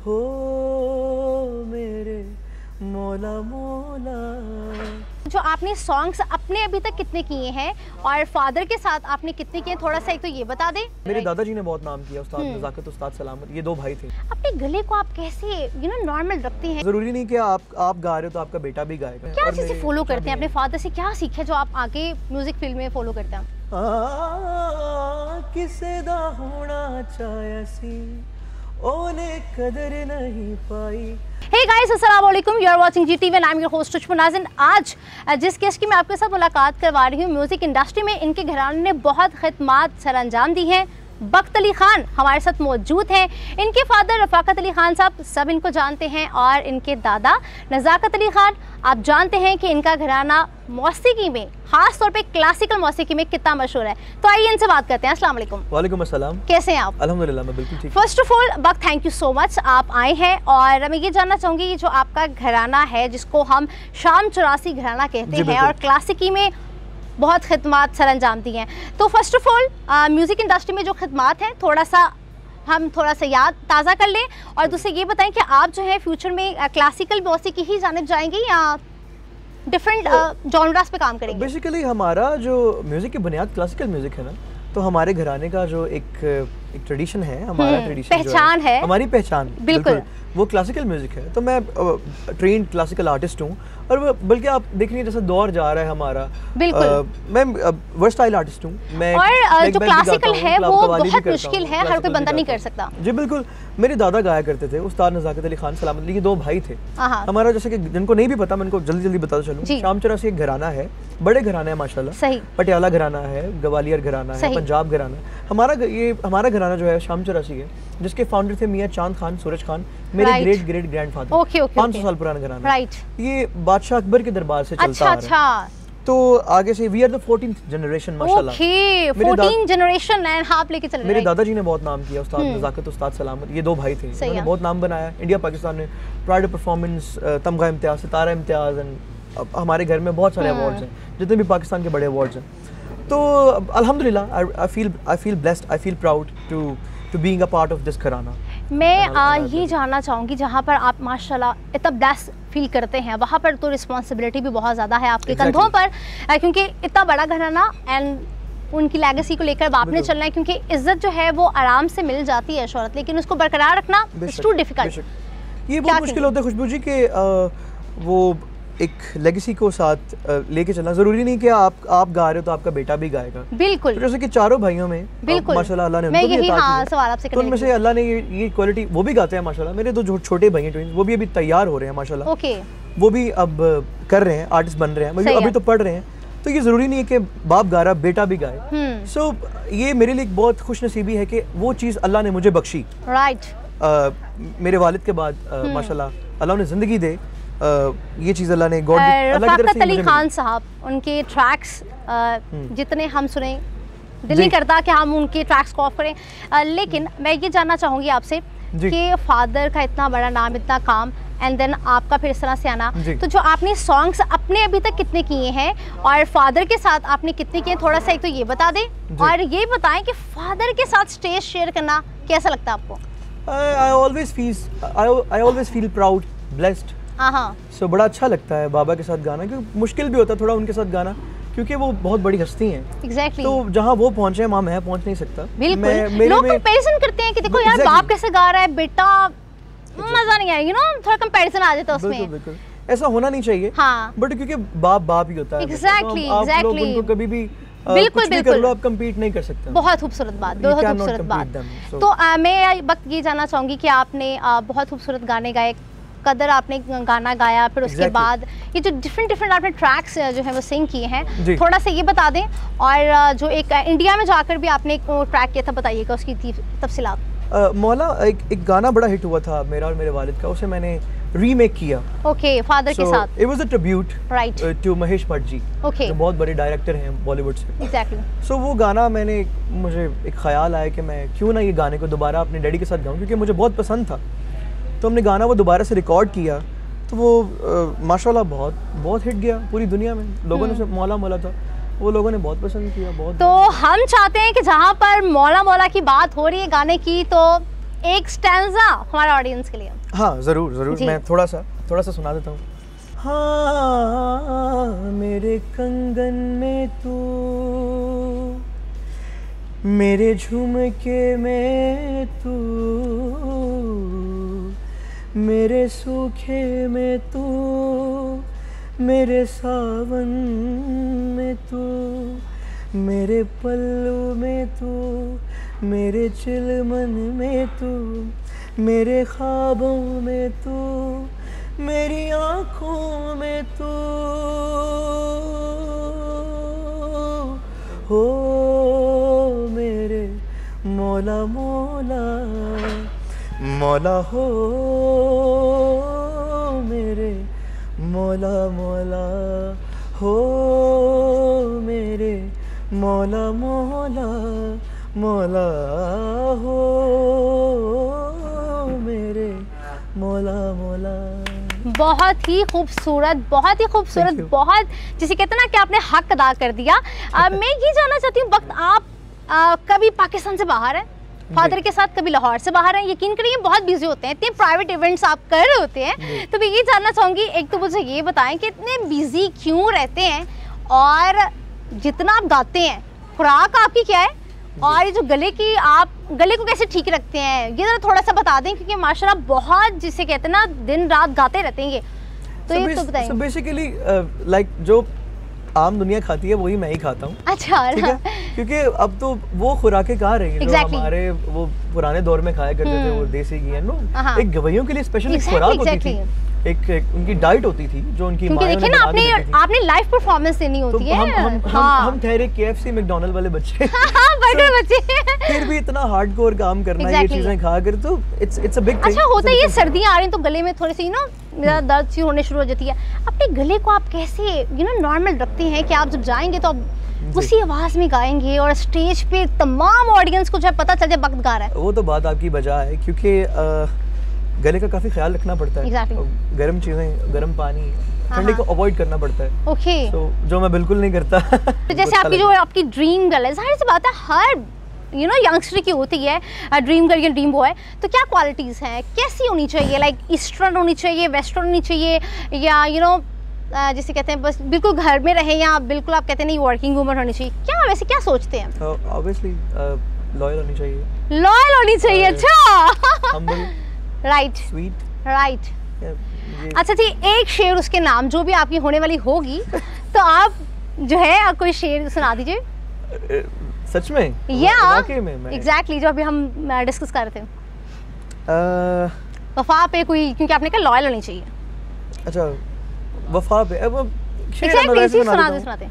हो मेरे मौला मौला। जो आपने सॉन्ग्स अपने अभी तक कितने किए हैं और फादर के साथ आपने कितने किए, थोड़ा सा एक तो ये बता दें। मेरे दादाजी ने बहुत नाम किया, उस्ताद नज़ाकत, उस्ताद सलामत, ये दो भाई थे। अपने गले को आप कैसे नॉर्मल रखते हैं? जरूरी नहीं कि आप गा रहे हो तो आपका बेटा भी गाएगा। क्या चीज़ें फॉलो करते हैं अपने फादर से, क्या सीखे जो आप आगे म्यूजिक फील्ड में फॉलो करते हैं? किसे दा होना चाहे सी ओने कदर नहीं पाई। हे गाइस, अस्सलाम वालेकुम, you are watching GTV and I am your host Tushpa Nazin. आज जिस गेस्ट की मैं आपके साथ मुलाकात करवा रही हूँ, म्यूज़िक इंडस्ट्री में इनके घराने ने बहुत खिदमात सर अंजाम दी हैं। बख्त अली खान हमारे साथ मौजूद हैं। इनके फादर रफ़ाकत अली खान साहब सब इनको जानते हैं और इनके दादा नज़ाकत अली खान, आप जानते हैं कि इनका घराना मौसीकी में, ख़ास तौर पे क्लासिकल मौसीकी में कितना मशहूर है। तो आइए इनसे बात करते हैं। अस्सलाम वालेकुम। वालेकुम अस्सलाम। कैसे हैं आप? अल्हम्दुलिल्लाह, मैं बिल्कुल ठीक। First of all Bakht, thank you so much, आप आए हैं। और मैं ये जानना चाहूँगी कि जो आपका घराना है, जिसको हम शाम 84 घराना कहते हैं और क्लासिकी में बहुत खिदमात सर अंजाम दी हैं, तो first of all music industry में जो खिदमात हैं हम थोड़ा सा याद ताज़ा कर लें। और दूसरे ये बताएं कि आप जो है फ्यूचर में क्लासिकल मौसीकी ही जानिब जाएंगे या डिफरेंट जॉनरास पे काम करेंगे? बेसिकली हमारा जो म्यूज़िक की बुनियाद क्लासिकल म्यूज़िक है ना, तो हमारे घराने का जो एक ट्रेडिशन है, हमारा ट्रेडिशन पहचान है, हमारी पहचान बिल्कुल वो क्लासिकल म्यूज़िक है। तो मैं ट्रेंड क्लासिकल आर्टिस्ट हूँ और बल्कि आप देख रही हैं जैसे दौर जा रहा है हमारा, मैं वर्सटाइल आर्टिस्ट हूँ। मैं और जो क्लासिकल है वो बहुत मुश्किल है, हर कोई बंदा नहीं कर सकता। जी बिल्कुल। मेरे दादा गाया करते थे, उस्ताद नज़ाकत अली खान सलामत, ये दो भाई थे हमारा। जैसे कि जिनको नहीं भी पता, मैं इनको जल्दी जल्दी बताता चलूँ। शाम 84 एक घराना है, बड़े घराना है माशाल्लाह। सही। पटियाला घराना है, ग्वालियर घराना है, पंजाब घराना है। हमारा घराना जो है शाम 84 है, जिसके फाउंडर थे मियाँ चांद खान, सूरज खान, मेरे ग्रेट ग्रैंडफादर। 500 साल पुराना घराना। राइट। ये बादशाह अकबर के दरबार से चलता आ रहा है। तो आगे से we are the 14th generation माशाल्लाह। ओके, 14 जनरेशन एंड आप लेके चल रहे हैं। मेरे दादाजी ने बहुत नाम किया, उस्ताद नज़ाकत, उस्ताद सलामत, ये दो भाई थे। उन्होंने बहुत नाम बनाया इंडिया पाकिस्तान में। प्राइड ऑफ परफॉर्मेंस, तमगा इम्तियाज, सितारा इम्तियाज, हमारे घर में बहुत सारे अवार्ड्स हैं, जितने भी पाकिस्तान के बड़े अवार्ड्स हैं। तो अल्हम्दुलिल्लाह I feel blessed, I feel proud to being a part of this घराना। मैं ये जानना चाहूँगी, जहाँ पर आप माशाल्लाह इतना ब्लेस्ड फील करते हैं, वहाँ पर तो रिस्पॉन्सिबिलिटी भी बहुत ज़्यादा है आपके कंधों पर, क्योंकि इतना बड़ा घराना एंड उनकी लेगेसी को लेकर आपने चलना है। क्योंकि इज्जत जो है वो आराम से मिल जाती है, शोहरत, लेकिन उसको बरकरार रखना इट्स टू डिफिकल्ट। ये बहुत मुश्किल होता है खुशबू जी के वो एक लेगेसी को साथ लेके चलना। जरूरी नहीं कि आप गा रहे हो तो आपका बेटा भी गाएगा। बिल्कुल। तो जैसे कि चारों भाइयों में माशाल्लाह अल्लाह ने उनको भी अता की है, तो उनमें से अल्लाह ने ये क्वालिटी, वो भी गाते हैं माशाल्लाह। मेरे दो छोटे भाई हैं ट्विंस, वो भी अभी तैयार हो रहे हैं माशाल्लाह। ओके। वो भी अब कर रहे हैं, आर्टिस्ट बन रहे हैं, अभी तो पढ़ रहे हैं। तो ये जरूरी नहीं है कि बाप गा रहा बेटा भी गाए। सो ये मेरे लिए बहुत खुश नसीबी है कि वो चीज़ अल्लाह ने मुझे बख्शी। राइट। मेरे वालिद के बाद माशाल्लाह अल्लाह ने जिंदगी दे, ये चीज़ अल्लाह ने रफ़ाकत अली खान साहब, उनके ट्रैक्स जितने हम सुने, दिल नहीं करता कि हम उनके ट्रैक्स को ऑफ करें। लेकिन मैं ये जानना चाहूँगी आपसे कि फादर का इतना बड़ा नाम, इतना काम, एंड देन आपका फिर इस तरह से आना, तो जो आपने सॉन्ग्स अपने अभी तक कितने किए हैं और फादर के साथ आपने कितने किए, थोड़ा सा एक तो ये बता दें। और ये बताएं कि फादर के साथ स्टेज शेयर करना कैसा लगता है आपको? I always feel proud, blessed। सो बड़ा अच्छा लगता है बाबा के साथ गाना, क्योंकि मुश्किल भी होता है थोड़ा उनके साथ गाना, क्योंकि वो बहुत बड़ी हस्ती हैं। Exactly। तो जहाँ वो पहुँचे वहाँ मैं पहुँच नहीं सकता। बिल्कुल। लोग कंपैरिजन करते हैं कि देखो यार बाप कैसे गा रहा है, बेटा मजा नहीं आएगा, थोड़ा कंपैरिजन आ जाता है उसमें। बिल्कुल, ऐसा होना नहीं चाहिए। हाँ। बट क्योंकि बाप ही होता है। एग्जैक्टली। उनको कभी भी बिल्कुल आप कम्पीट नहीं कर सकते। बहुत खूबसूरत बात, बहुत खूबसूरत बात। तो मैं वक्त ये जानना चाहूँगी कि आपने बहुत खूबसूरत गाने गाए, कदर आपने गाना गाया, फिर उसके बाद ये जो डिफरेंट आपने ट्रैक्स जो है वो सिंग किए हैं, थोड़ा सा ये बता दें। और जो एक इंडिया में जाकर भी आपने एक ट्रैक किया था, बताइएगा उसकी तफसीलात। मौला एक गाना बड़ा हिट हुआ था मेरा और मेरे वालिद का, उसे मैंने रीमेक किया। ओके, फादर के साथ। It was a tribute to Mahesh Bhatt ji, जो बहुत बड़े डायरेक्टर हैं बॉलीवुड से। एग्जैक्टली। सो वो गाना मुझे एक ख्याल आया कि मैं क्यों ना ये गाने को दोबारा अपने डैडी के साथ गाऊं, क्योंकि मुझे बहुत पसंद था। तो हमने गाना वो दोबारा से रिकॉर्ड किया, तो वो माशाल्लाह बहुत हिट गया पूरी दुनिया में। लोगों ने उसे मौला मौला था, वो लोगों ने बहुत पसंद किया। बहुत। तो हम चाहते हैं कि जहाँ पर मौला मौला की बात हो रही है गाने की, तो एक स्टैंजा हमारे ऑडियंस के लिए। हाँ जरूर जरूर, मैं थोड़ा सा सुना देता हूँ। हाँ मेरे कंगन में तू, मेरे झुमके में तू, मेरे सूखे में तू, मेरे सावन में तू, मेरे पल्लू में तू, मेरे चिलमन में तू, मेरे ख्वाबों में तू, मेरी आँखों में तू हो मेरे मौला मौला मौला हो मेरे मौला मौला हो मेरे मौला मौला मौला हो मेरे मौला मौला। बहुत ही खूबसूरत, बहुत ही खूबसूरत, बहुत जिसे कहते हैं ना कि आपने हक अदा कर दिया। मैं ये जानना चाहती हूँ, वक्त आप कभी पाकिस्तान से बाहर हैं, फादर के साथ, कभी लाहौर से बाहर हैं, यकीन करिए बहुत बिजी होते हैं, इतने प्राइवेट इवेंट्स आप कर रहे होते हैं, तो मैं ये जानना चाहूँगी, एक तो मुझे ये बताएं कि इतने बिजी क्यों रहते हैं, और जितना आप गाते हैं खुराक आपकी क्या है, और ये जो गले की, आप गले को कैसे ठीक रखते हैं, ये जरा थोड़ा सा बता दें, क्योंकि माशाल्लाह बहुत जिसे कहते हैं ना दिन रात गाते रहते हैं ये, तो ये तो बताएं। बेसिकली लाइक जो आम दुनिया खाती है वही मैं ही खाता हूँ। अच्छा, ठीक है, क्योंकि अब तो वो खुराकें कहाँ रही हैं, जो हमारे वो पुराने दौर में खाया करते थे, वो देसी घी है नो, एक गवैयों के लिए स्पेशल खुराक होती थी, एक उनकी डाइट होती थी जो उनकी माँ ने बना के देती थी। आपने लाइव परफॉर्मेंस देनी होती है। हम ठहरे KFC मैकडॉनल्ड वाले बच्चे, बड़े बच्चे, फिर भी इतना हार्डकोर काम करना, ये चीजें खा कर, तो इट्स अ बिग थिंग। अच्छा होता है, ये सर्दियां आ रही हैं तो गले में थोड़ी सी ना मेरा दर्द सी होने शुरू हो जाती है, अपने गले को आप कैसे नॉर्मल रखते हैं कि आप जब जाएंगे तो आप उसी आवाज में गाएंगे और स्टेज पे तमाम ऑडियंस को जो है पता चल जाए वक्त गा रहा है? वो तो बात आपकी बजा है, क्योंकि गले का काफी ख्याल रखना पड़ता है, गर्म चीजें, गर्म पानी, ठंडे को अवॉइड करना पड़ता है। ओके, जो मैं बिल्कुल नहीं करता। तो जैसे आपकी जो आपकी ड्रीम गर्ल है, जाहिर सी बात है हर यंगस्टर की होती है ड्रीम गर्ल या ड्रीम बॉय, तो क्या क्वालिटीज हैं, कैसी होनी चाहिए, लाइक ईस्टर्न होनी चाहिए, वेस्टर्न होनी चाहिए, या जिसे कहते हैं बस बिल्कुल घर में रहे, या बिल्कुल आप कहते हैं नहीं वर्किंग वुमन होनी चाहिए, क्या वैसे क्या सोचते हैं? ऑब्वियसली लॉयल होनी चाहिए। लॉयल होनी चाहिए, अच्छा, हम्बल, राइट, स्वीट, राइट। अच्छा जी, एक शेर उसके नाम जो भी आपकी होने वाली होगी, तो आप जो है कोई शेर सुना दीजिए। सच में? या एग्जैक्टली जो अभी हम डिस्कस कर रहे थे, वफा पे कोई, क्योंकि आपने कहा लॉयल होनी चाहिए। अच्छा, वफा पे अब सुनाते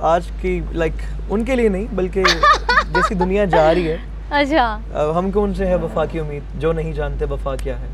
आज की, लाइक उनके लिए नहीं बल्कि जैसी दुनिया जा रही है, अच्छा हमको उनसे है वफा की उम्मीद, जो नहीं जानते वफा क्या है।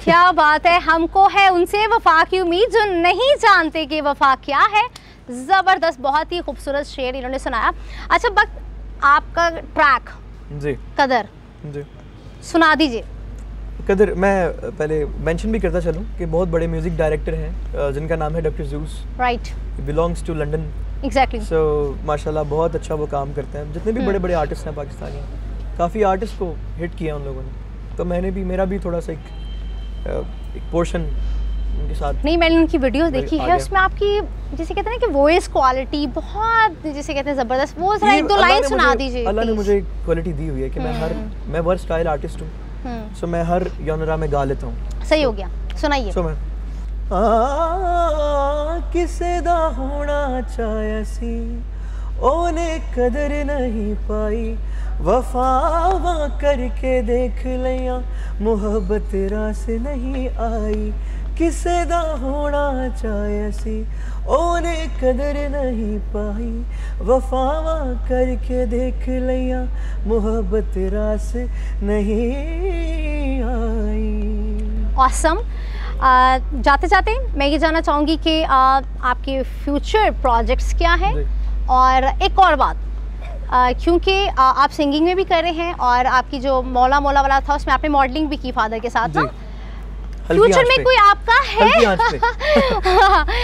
क्या बात है, हमको है उनसे वफा की उम्मीद, जो नहीं जानते कि वफा क्या है। जबरदस्त, बहुत ही खूबसूरत शेर इन्होंने सुनाया। अच्छा वक्त, आपका ट्रैक जी कदर जी सुना दीजिए। कदर, मैं पहले मेंशन भी करता चलूं कि बहुत बड़े म्यूजिक डायरेक्टर हैं जिनका नाम है doctor Zeus, right, belongs to London, exactly. So माशाल्लाह बहुत अच्छा वो काम करते हैं। जितने भी बड़े बड़े आर्टिस्ट हैं पाकिस्तानी, काफ़ी आर्टिस्ट को हिट किया उन लोगों ने, तो मैंने भी, मेरा भी थोड़ा सा एक पोर्शन उनके साथ। नहीं, मैंने उनकी वीडियोस देखी है, उसमें आपकी जिसे कहते हैं ना कि वॉइस क्वालिटी बहुत जिसे कहते हैं ज़बरदस्त, वो जरा एक दो लाइन सुना दीजिए। अल्लाह ने मुझे क्वालिटी दी हुई है कि मैं वर्सटाइल आर्टिस्ट हूँ, सो मैं हर जॉनरा में गा लेता हूँ। सही हो गया, सुनाइए। सो मैं किसे दा होना चाहे सी, ओने कदर नहीं पाई, वफावा करके देख लिया, मोहब्बत रास नहीं आई, किसे दा होना चाहे सी, ओने कदर नहीं पाई, वफावा करके देख लिया, मोहब्बत रास नहीं आई। ऑसम। जाते जाते मैं ये जानना चाहूँगी कि आपके फ्यूचर प्रोजेक्ट्स क्या हैं, और एक और बात, क्योंकि आप सिंगिंग में भी कर रहे हैं, और आपकी जो मौला मौला वाला था उसमें आपने मॉडलिंग भी की फादर के साथ ना, फ्यूचर में कोई आपका है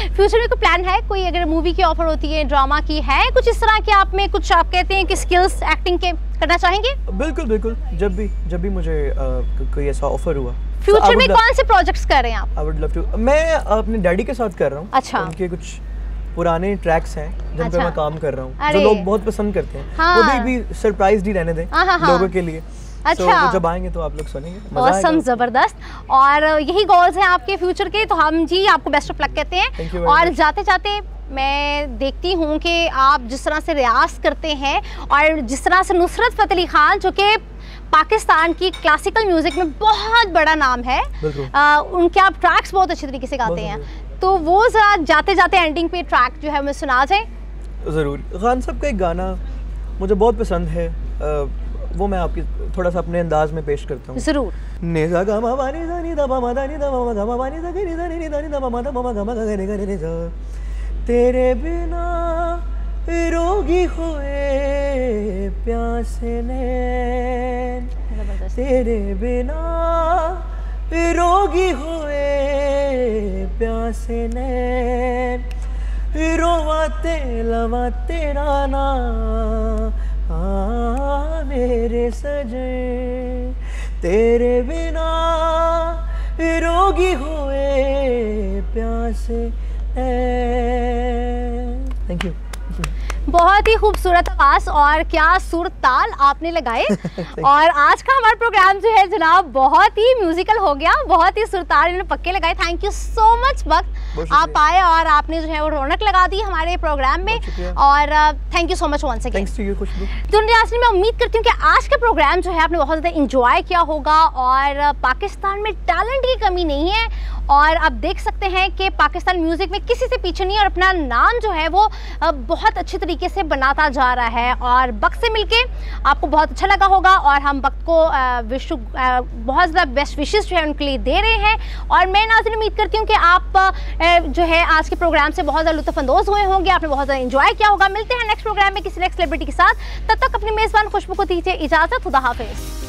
फ्यूचर में कोई प्लान है, कोई अगर मूवी की ऑफर होती है, ड्रामा की है, कुछ इस तरह के आप में कुछ आप कहते हैं कि स्किल्स एक्टिंग के करना चाहेंगे? बिल्कुल बिल्कुल, जब भी मुझे कोई ऐसा ऑफर हुआ। फ्यूचर में कौन से प्रोजेक्ट्स कर रहे हैं आप? आई वुड लव टू, मैं अपने डैडी के साथ कर रहा हूँ। अच्छा। उनके कुछ पुराने ट्रैक्स हैं जिन पे मैं काम कर रहा हूँ, जो लोग बहुत पसंद करते हैं। वो भी सरप्राइज ही रहने दें लोगों के लिए। अच्छा। तो जब आएंगे तो आप लोग सुनेंगे, ऑसम, जबरदस्त। और यही गोल्स हैं आपके फ्यूचर के, तो हम जी आपको बेस्ट ऑफ लक कहते हैं। और जाते जाते मैं देखती हूँ कि आप जिस तरह से रियाज करते हैं और जिस तरह से नुसरत फ़तेह अली खान, जो कि पाकिस्तान की क्लासिकल म्यूजिक में बहुत बड़ा नाम है, उनके आप ट्रैक्स बहुत अच्छे तरीके से गाते हैं, तो वो जरा जाते जाते एंडिंग पे ट्रैक जो है हमें सुना जाए। ज़रूर। खान साहब का एक गाना मुझे बहुत पसंद है, वो मैं आपकी थोड़ा सा अपने अंदाज में पेश करता हूँ। जरूर। तेरे बिना रोगी हुए प्यासे नैन, तेरे बिना रोगी हुए प्यासे नैन, रोवाते लवाते राना मेरे सजन, तेरे बिना रोगी हुए प्यासे। Thank you. बहुत ही खूबसूरत आवाज़ और क्या सुर ताल आपने लगाए। और आज का हमारा प्रोग्राम जो है जनाब बहुत ही म्यूजिकल हो गया, बहुत ही सुर ताल इन्होंने पक्के लगाए। थैंक यू सो मच वक्त आप आए और आपने जो है वो रौनक लगा दी हमारे प्रोग्राम में, और thank you so much once again. तो नाज़रीन, मैं उम्मीद करती हूँ कि आज का प्रोग्राम जो है आपने बहुत ज़्यादा इंजॉय किया होगा। और पाकिस्तान में टैलेंट की कमी नहीं है, और आप देख सकते हैं कि पाकिस्तान म्यूज़िक में किसी से पीछे नहीं, और अपना नाम जो है वो बहुत अच्छे तरीके से बनाता जा रहा है। और वक्त से मिलके आपको बहुत अच्छा लगा होगा, और हम वक्त को बहुत ज़्यादा बेस्ट विशेस जो है उनके लिए दे रहे हैं। और मैं नाज़रीन उम्मीद करती हूँ कि आप जो है आज के प्रोग्राम से बहुत ज़्यादा लुत्फ़अंदोज़ हुए होंगे, आपने बहुत ज़्यादा इंजॉय किया होगा। मिलते हैं नेक्स्ट प्रोग्राम में किसी नेक्स्ट सेलिब्रिटी के साथ, तब तक अपनी मेज़बान खुशबू को दीजिए इजाज़त। खुदा हाफिज़।